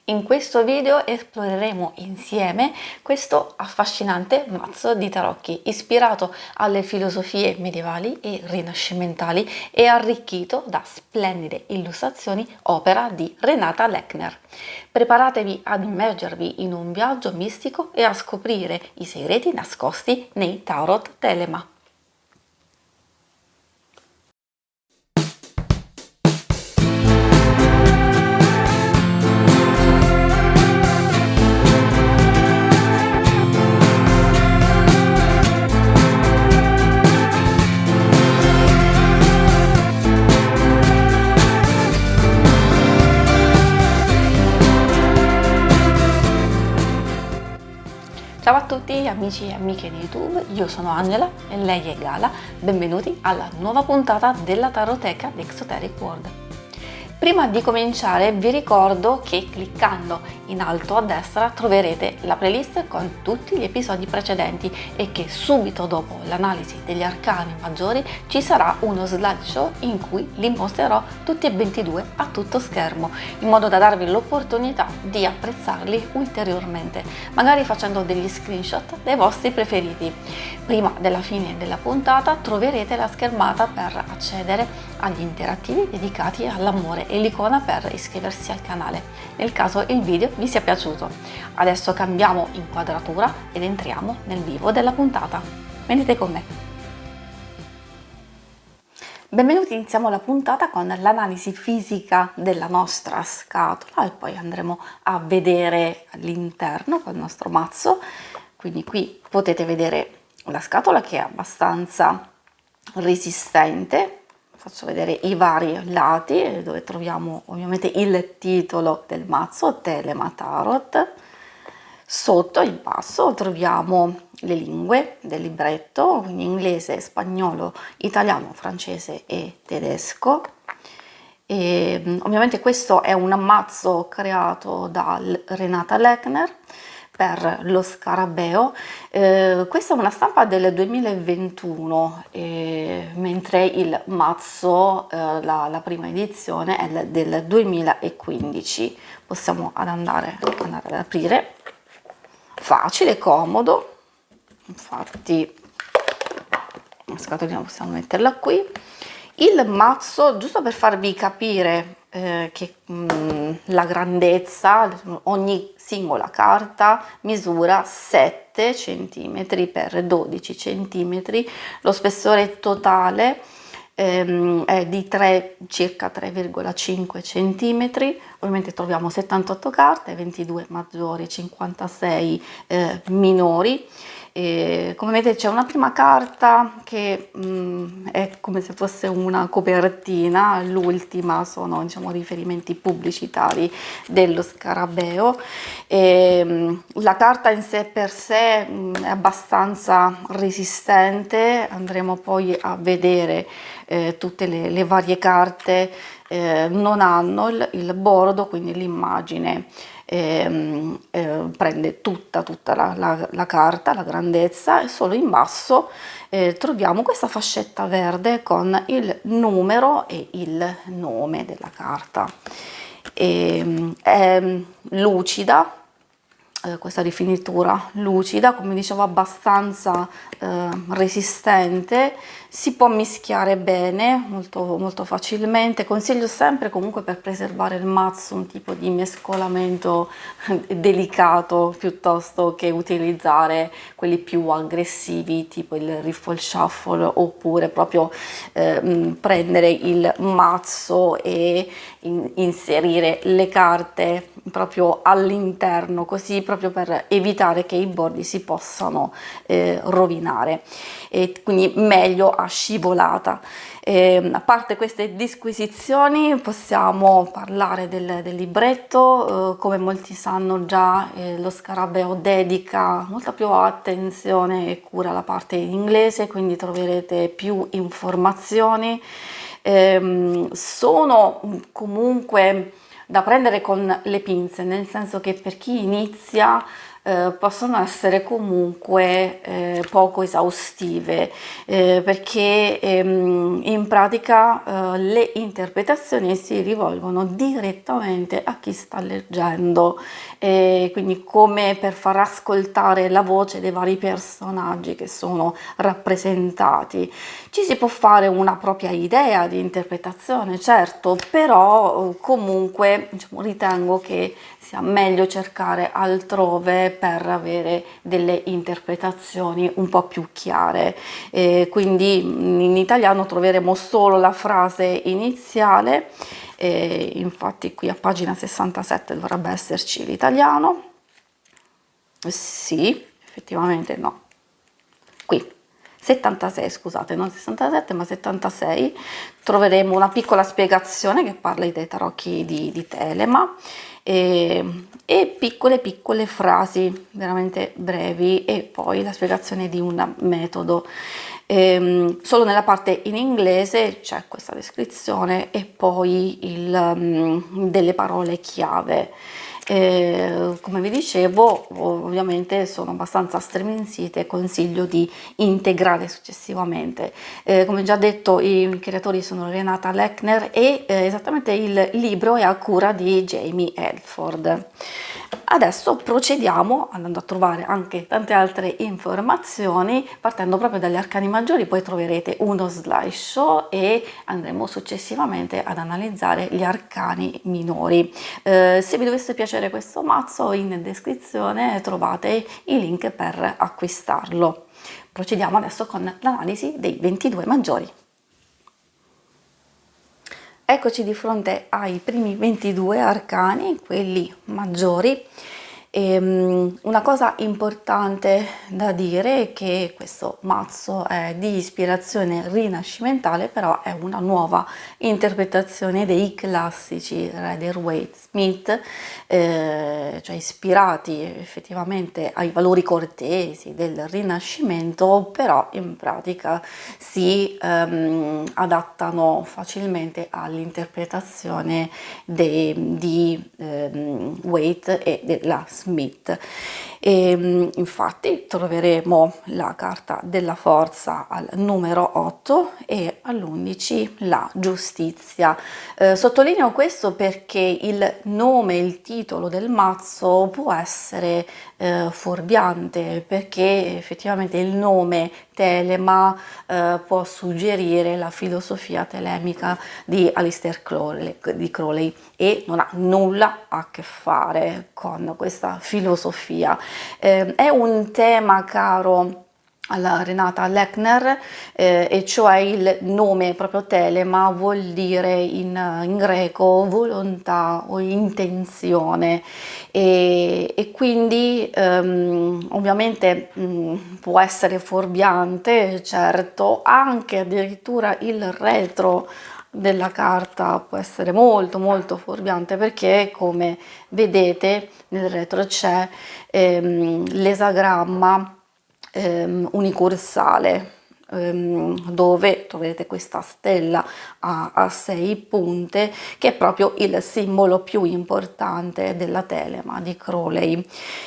In questo video esploreremo insieme questo affascinante mazzo di tarocchi, ispirato alle filosofie medievali e rinascimentali e arricchito da splendide illustrazioni opera di Renata Lechner. Preparatevi ad immergervi in un viaggio mistico e a scoprire i segreti nascosti nei Tarot Telema. Ciao a tutti amici e amiche di YouTube, io sono Angela e lei è Gala, benvenuti alla nuova puntata della Taroteca di Exoteric World. Prima di cominciare vi ricordo che cliccando in alto a destra troverete la playlist con tutti gli episodi precedenti e che subito dopo l'analisi degli arcani maggiori ci sarà uno slideshow in cui li mostrerò tutti e 22 a tutto schermo, in modo da darvi l'opportunità di apprezzarli ulteriormente, magari facendo degli screenshot dei vostri preferiti. Prima della fine della puntata troverete la schermata per accedere agli interattivi dedicati all'amore e l'icona per iscriversi al canale, nel caso il video vi sia piaciuto. Adesso cambiamo inquadratura ed entriamo nel vivo della puntata. Venite con me. Benvenuti, iniziamo la puntata con l'analisi fisica della nostra scatola e poi andremo a vedere all'interno col nostro mazzo. Quindi qui potete vedere la scatola che è abbastanza resistente. Faccio vedere i vari lati dove troviamo ovviamente il titolo del mazzo, Telema Tarot. Sotto in basso troviamo le lingue del libretto, quindi inglese, spagnolo, italiano, francese e tedesco. E, ovviamente questo è un mazzo creato da Renata Lechner per lo scarabeo. Questa è una stampa del 2021, mentre il mazzo, la prima edizione, è del 2015. Possiamo andare ad aprire, facile, comodo, infatti la scatolina possiamo metterla qui. Il mazzo, giusto per farvi capire che la grandezza, ogni singola carta misura 7 cm x 12 cm, lo spessore totale è di circa 3,5 cm. Ovviamente troviamo 78 carte, 22 maggiori, 56 minori. Come vedete c'è una prima carta che è come se fosse una copertina, l'ultima sono, diciamo, riferimenti pubblicitari dello scarabeo. La carta in sé per sé è abbastanza resistente, andremo poi a vedere tutte le varie carte non hanno il bordo, quindi l'immagine prende tutta la carta, la grandezza, e solo in basso troviamo questa fascetta verde con il numero e il nome della carta. È lucida, questa rifinitura lucida, come dicevo abbastanza resistente, si può mischiare bene molto facilmente. Consiglio sempre comunque, per preservare il mazzo, un tipo di mescolamento delicato piuttosto che utilizzare quelli più aggressivi tipo il riffle shuffle, oppure proprio prendere il mazzo e inserire le carte proprio all'interno, così, proprio per evitare che i bordi si possano rovinare, e quindi meglio a scivolata. A parte queste disquisizioni possiamo parlare del libretto. Come molti sanno già, lo scarabeo dedica molta più attenzione e cura alla parte in inglese, quindi troverete più informazioni. Sono comunque da prendere con le pinze, nel senso che per chi inizia possono essere comunque poco esaustive, perché in pratica le interpretazioni si rivolgono direttamente a chi sta leggendo, quindi come per far ascoltare la voce dei vari personaggi che sono rappresentati. Ci si può fare una propria idea di interpretazione, certo, però comunque diciamo, ritengo che sia meglio cercare altrove per avere delle interpretazioni un po' più chiare. Quindi in italiano troveremo solo la frase iniziale, infatti qui a pagina 67 dovrebbe esserci l'italiano. Sì, effettivamente no. Qui 76, scusate, non 67 ma 76, troveremo una piccola spiegazione che parla dei tarocchi di Telema e piccole frasi veramente brevi e poi la spiegazione di un metodo. Solo nella parte in inglese c'è questa descrizione e poi delle parole chiave. Come vi dicevo, ovviamente sono abbastanza sterminzite, consiglio di integrare successivamente. Come già detto, i creatori sono Renata Lechner e esattamente il libro è a cura di Jamie Elford. Adesso procediamo andando a trovare anche tante altre informazioni, partendo proprio dagli arcani maggiori, poi troverete uno slideshow e andremo successivamente ad analizzare gli arcani minori. Se vi dovesse piacere questo mazzo, in descrizione trovate i link per acquistarlo. Procediamo adesso con l'analisi dei 22 maggiori. Eccoci di fronte ai primi 22 arcani, quelli maggiori. Una cosa importante da dire è che questo mazzo è di ispirazione rinascimentale, però è una nuova interpretazione dei classici Rider-Waite-Smith, cioè ispirati effettivamente ai valori cortesi del Rinascimento, però in pratica si adattano facilmente all'interpretazione di Waite e della Smith. Infatti troveremo la carta della forza al numero 8 e all'11 la giustizia. Sottolineo questo perché il nome, il titolo del mazzo può essere fuorviante, perché effettivamente il nome Telema può suggerire la filosofia telemica di Aleister Crowley e non ha nulla a che fare con questa filosofia. È un tema caro alla Renata Lechner, e cioè il nome proprio Telema vuol dire in greco volontà o intenzione e quindi ovviamente può essere fuorviante, certo, anche addirittura il retro della carta può essere molto fuorviante, perché come vedete nel retro c'è l'esagramma unicursale, dove troverete questa stella a 6 punte che è proprio il simbolo più importante della Telema di Crowley.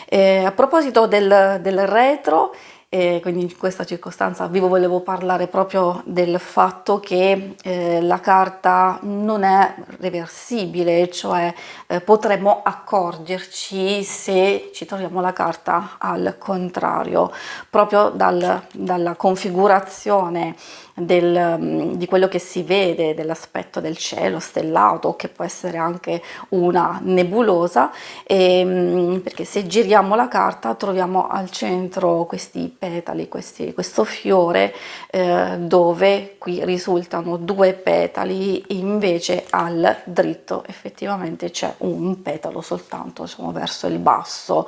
A proposito del retro, quindi in questa circostanza vi volevo parlare proprio del fatto che la carta non è reversibile, cioè potremmo accorgerci se ci troviamo la carta al contrario, proprio dalla configurazione di quello che si vede, dell'aspetto del cielo stellato, che può essere anche una nebulosa, perché se giriamo la carta troviamo al centro questi petali, questo fiore, dove qui risultano 2 petali, invece al dritto effettivamente c'è un petalo soltanto, diciamo, verso il basso.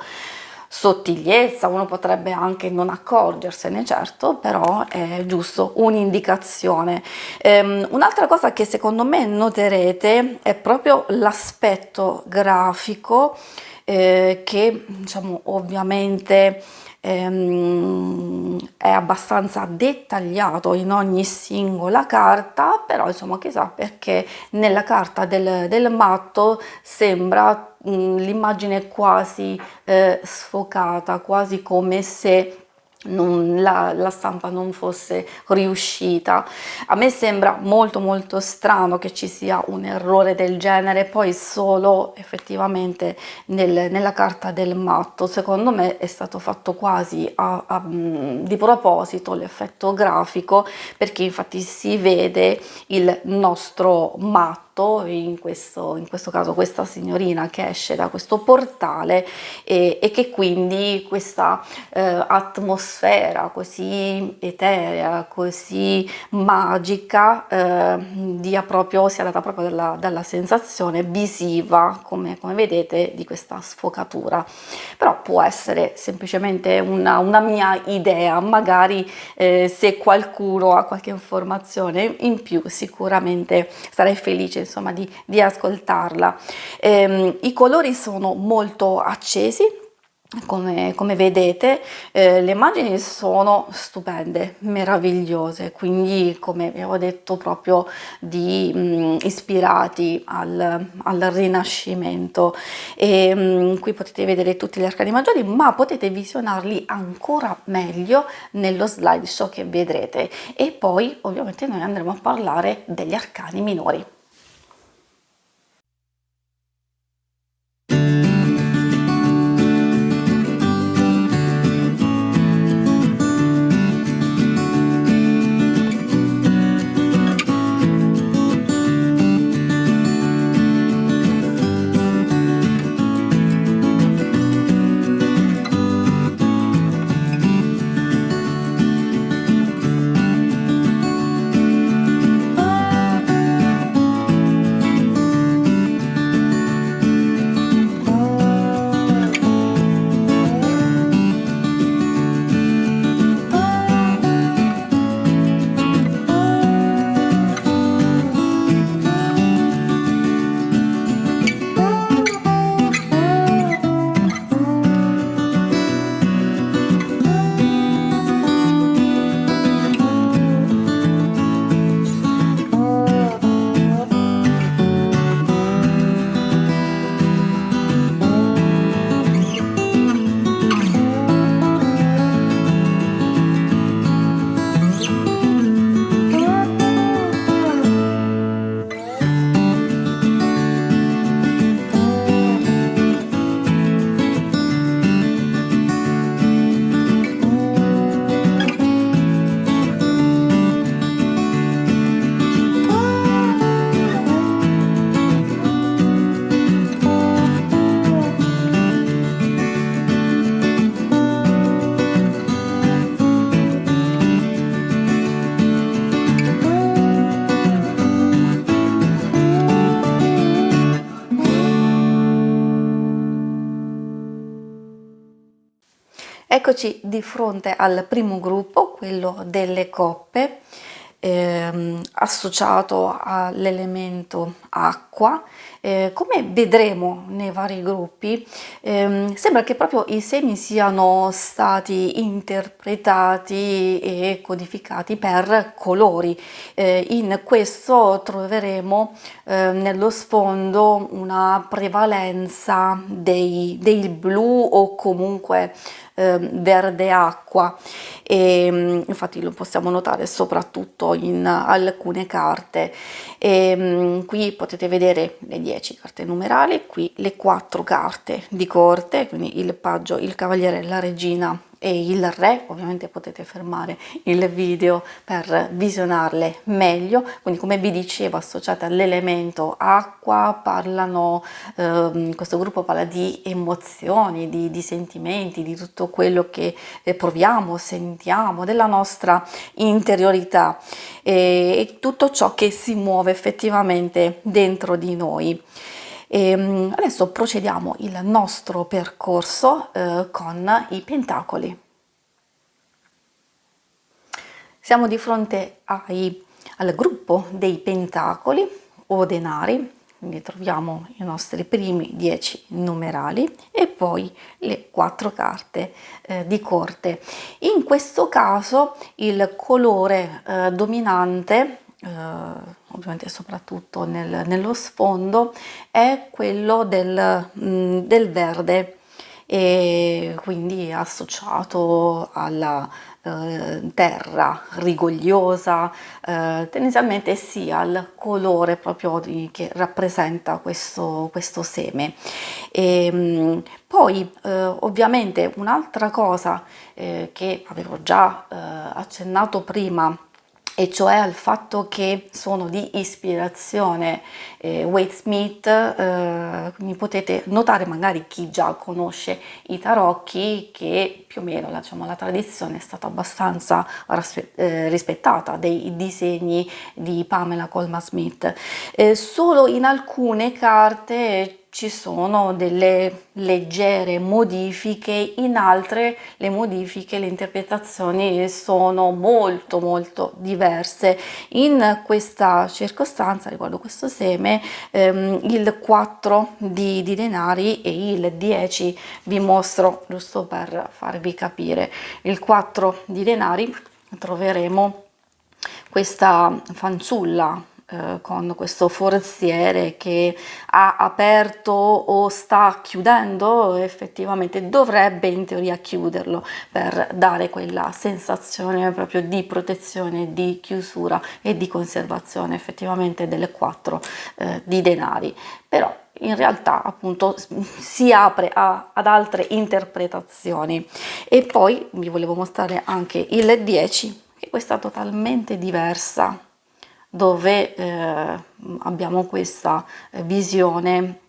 Sottigliezza, uno potrebbe anche non accorgersene, certo, però è giusto un'indicazione. Un'altra cosa che secondo me noterete è proprio l'aspetto grafico, che diciamo ovviamente è abbastanza dettagliato in ogni singola carta, però insomma chissà perché nella carta del matto sembra l'immagine quasi sfocata, quasi come se la stampa non fosse riuscita. A me sembra molto molto strano che ci sia un errore del genere, poi solo effettivamente nella carta del matto. Secondo me è stato fatto quasi di proposito l'effetto grafico, perché infatti si vede il nostro matto, in questo caso questa signorina che esce da questo portale e che quindi questa atmosfera così eterea, così magica, sia data proprio dalla sensazione visiva, come vedete, di questa sfocatura. Però può essere semplicemente una mia idea, magari se qualcuno ha qualche informazione in più sicuramente sarei felice, insomma, di ascoltarla. I colori sono molto accesi, come vedete. Le immagini sono stupende, meravigliose, quindi come avevo detto proprio ispirati al Rinascimento. Qui potete vedere tutti gli arcani maggiori, ma potete visionarli ancora meglio nello slideshow che vedrete, e poi ovviamente noi andremo a parlare degli arcani minori. Eccoci di fronte al primo gruppo, quello delle coppe, associato all'elemento acqua. Come vedremo nei vari gruppi, sembra che proprio i semi siano stati interpretati e codificati per colori. In questo troveremo nello sfondo una prevalenza dei blu o comunque verde acqua, e infatti lo possiamo notare soprattutto in alcune carte. Qui potete vedere le 10 carte numerali, qui le 4 carte di corte, quindi il paggio, il cavaliere, la regina e il re. Ovviamente potete fermare il video per visionarle meglio. Quindi, come vi dicevo, associate all'elemento acqua, questo gruppo parla di emozioni, di sentimenti, di tutto quello che proviamo, sentiamo, della nostra interiorità e tutto ciò che si muove effettivamente dentro di noi. Adesso procediamo il nostro percorso con i pentacoli. Siamo di fronte al gruppo dei pentacoli o denari, quindi troviamo i nostri primi 10 numerali e poi le 4 carte di corte. In questo caso il colore dominante ovviamente soprattutto nello sfondo, è quello del verde, e quindi associato alla terra rigogliosa, tendenzialmente sia il colore proprio che rappresenta questo seme. Poi ovviamente un'altra cosa che avevo già accennato prima, e cioè al fatto che sono di ispirazione Wade Smith, quindi potete notare, magari chi già conosce i tarocchi, che più o meno diciamo, la tradizione è stata abbastanza rispettata dei disegni di Pamela Colman Smith. Solo in alcune carte ci sono delle leggere modifiche, in altre le modifiche, le interpretazioni sono molto molto diverse. In questa circostanza, riguardo questo seme, il 4 di denari e il 10 vi mostro, giusto per farvi capire. Il 4 di denari troveremo questa fanciulla con questo forziere che ha aperto o sta chiudendo, effettivamente dovrebbe in teoria chiuderlo per dare quella sensazione proprio di protezione, di chiusura e di conservazione effettivamente delle 4 di denari. Però in realtà appunto si apre ad altre interpretazioni. E poi vi volevo mostrare anche il 10, che questa è totalmente diversa, dove abbiamo questa visione,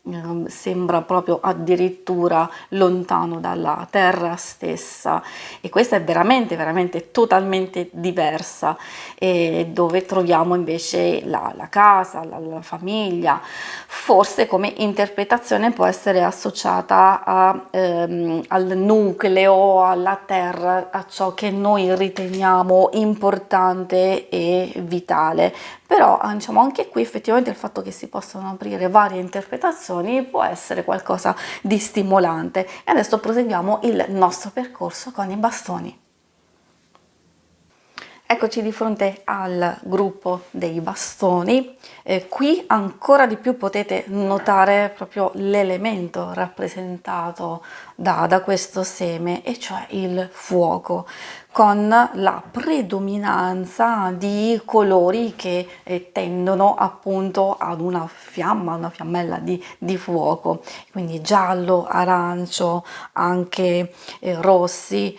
sembra proprio addirittura lontano dalla terra stessa, e questa è veramente veramente totalmente diversa, dove troviamo invece la casa, la famiglia. Forse come interpretazione può essere associata al nucleo, alla terra, a ciò che noi riteniamo importante e vitale. Però diciamo, anche qui effettivamente il fatto che si possano aprire varie interpretazioni può essere qualcosa di stimolante. E adesso proseguiamo il nostro percorso con i bastoni. Eccoci di fronte al gruppo dei bastoni. Qui ancora di più potete notare proprio l'elemento rappresentato da questo seme, e cioè il fuoco, con la predominanza di colori che tendono appunto ad una fiamma, una fiammella di fuoco, quindi giallo, arancio, anche rossi,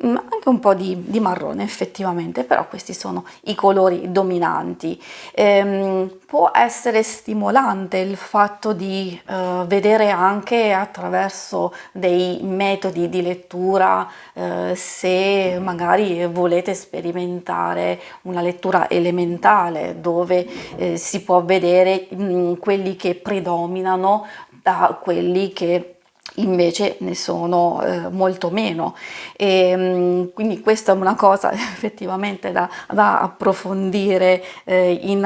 anche un po' di marrone effettivamente, però questi sono i colori dominanti. Può essere stimolante il fatto di vedere anche attraverso dei metodi di lettura, se magari volete sperimentare una lettura elementale, dove si può vedere quelli che predominano da quelli che invece ne sono molto meno, e quindi questa è una cosa effettivamente da approfondire in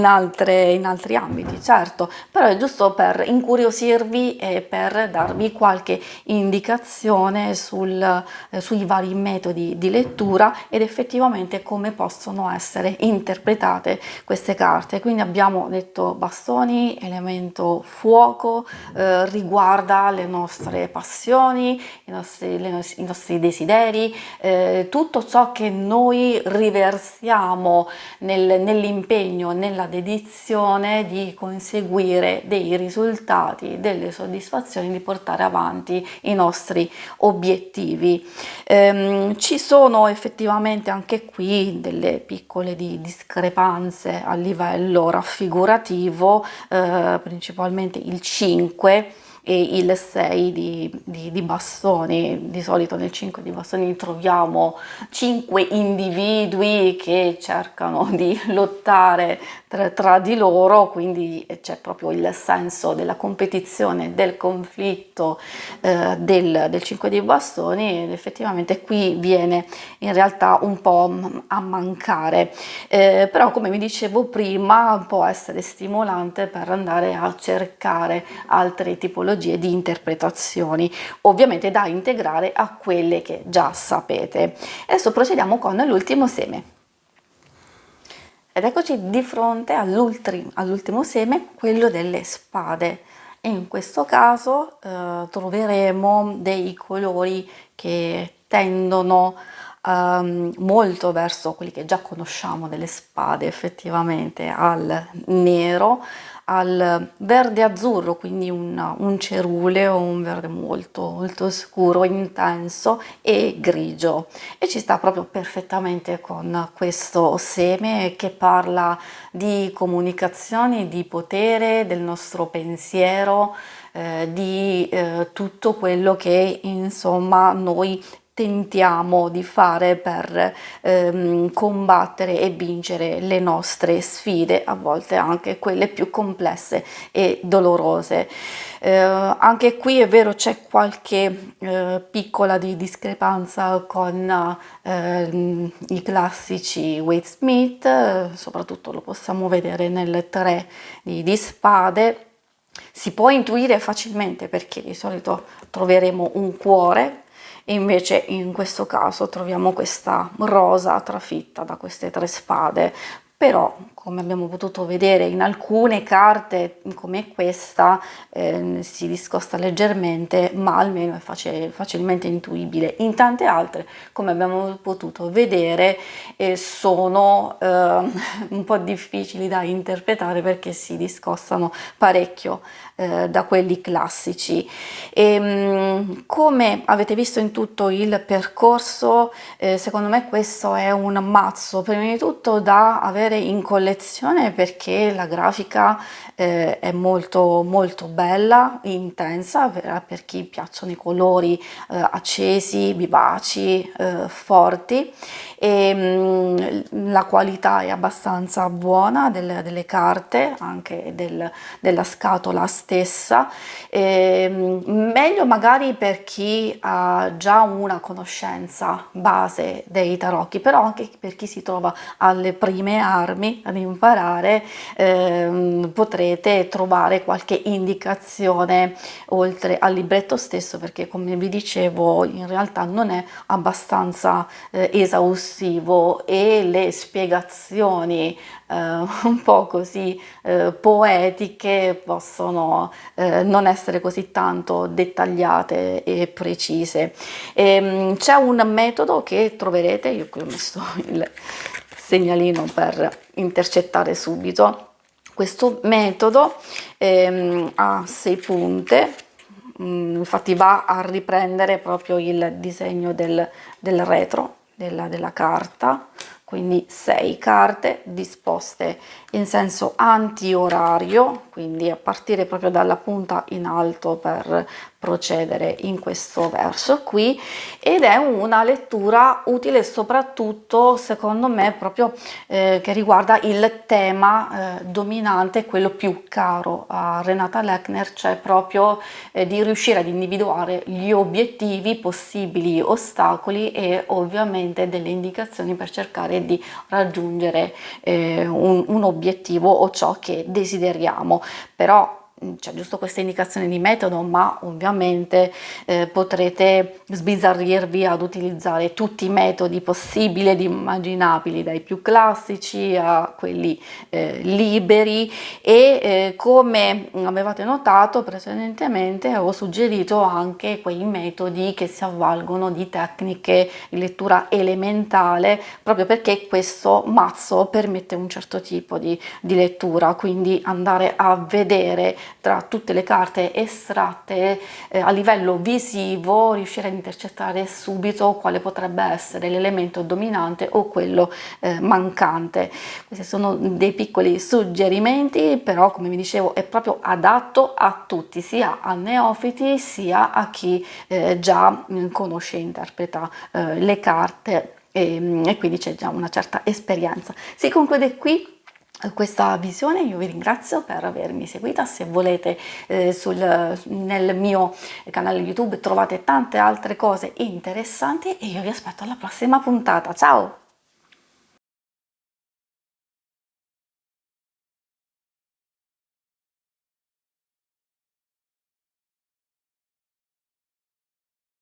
altri ambiti, certo, però è giusto per incuriosirvi e per darvi qualche indicazione sui vari metodi di lettura ed effettivamente come possono essere interpretate queste carte. Quindi abbiamo detto bastoni, elemento fuoco, riguarda le nostre passioni, i nostri desideri, tutto ciò che noi riversiamo nell'impegno, nella dedizione di conseguire dei risultati, delle soddisfazioni, di portare avanti i nostri obiettivi. Ci sono effettivamente anche qui delle piccole discrepanze a livello raffigurativo, principalmente il 5 e il 6 di bastoni. Di solito nel 5 di bastoni troviamo 5 individui che cercano di lottare tra di loro, quindi c'è proprio il senso della competizione, del conflitto del 5 di bastoni, ed effettivamente qui viene in realtà un po' a mancare, però come vi dicevo prima può essere stimolante per andare a cercare altre tipologie di interpretazioni, ovviamente da integrare a quelle che già sapete. Adesso procediamo con l'ultimo seme. Ed eccoci di fronte all'ultimo seme, quello delle spade. E in questo caso troveremo dei colori che tendono molto verso quelli che già conosciamo delle spade, effettivamente, al nero, al verde azzurro, quindi un ceruleo, un verde molto, molto scuro, intenso, e grigio. E ci sta proprio perfettamente con questo seme che parla di comunicazioni, di potere, del nostro pensiero, di tutto quello che insomma noi tentiamo di fare per combattere e vincere le nostre sfide, a volte anche quelle più complesse e dolorose. Anche qui è vero, c'è qualche piccola discrepanza con i classici Wade Smith, soprattutto lo possiamo vedere nel 3 di spade. Si può intuire facilmente perché di solito troveremo un cuore, e invece in questo caso troviamo questa rosa trafitta da queste 3 spade. Però, come abbiamo potuto vedere in alcune carte come questa, si discosta leggermente, ma almeno è facilmente intuibile. In tante altre, come abbiamo potuto vedere, sono un po' difficili da interpretare perché si discostano parecchio da quelli classici. Come avete visto in tutto il percorso, secondo me questo è un mazzo prima di tutto da avere in collezione, perché la grafica è molto molto bella, intensa, per chi piacciono i colori accesi, vivaci, forti, e la qualità è abbastanza buona delle carte, anche della scatola stessa. Meglio magari per chi ha già una conoscenza base dei tarocchi, però anche per chi si trova alle prime armi ad imparare, potrete trovare qualche indicazione oltre al libretto stesso, perché come vi dicevo in realtà non è abbastanza esaustivo, e le spiegazioni un po' così poetiche possono non essere così tanto dettagliate e precise. C'è un metodo che troverete, io qui ho messo il segnalino per intercettare subito. Questo metodo ha 6 punte, infatti va a riprendere proprio il disegno del retro della carta, quindi 6 carte disposte in senso antiorario, quindi a partire proprio dalla punta in alto per procedere in questo verso qui, ed è una lettura utile soprattutto secondo me proprio che riguarda il tema dominante, quello più caro a Renata Lechner, cioè proprio di riuscire ad individuare gli obiettivi, possibili ostacoli e ovviamente delle indicazioni per cercare di raggiungere un obiettivo o ciò che desideriamo. Però c'è giusto questa indicazione di metodo, ma ovviamente potrete sbizzarrirvi ad utilizzare tutti i metodi possibili ed immaginabili, dai più classici a quelli liberi, e come avevate notato precedentemente ho suggerito anche quei metodi che si avvalgono di tecniche di lettura elementale, proprio perché questo mazzo permette un certo tipo di lettura, quindi andare a vedere tra tutte le carte estratte a livello visivo, riuscire a intercettare subito quale potrebbe essere l'elemento dominante o quello mancante. Questi sono dei piccoli suggerimenti, però come vi dicevo è proprio adatto a tutti, sia a neofiti sia a chi già conosce e interpreta le carte, e quindi c'è già una certa esperienza. Si conclude qui questa visione. Io vi ringrazio per avermi seguita. Se volete nel mio canale YouTube trovate tante altre cose interessanti, e io vi aspetto alla prossima puntata. Ciao!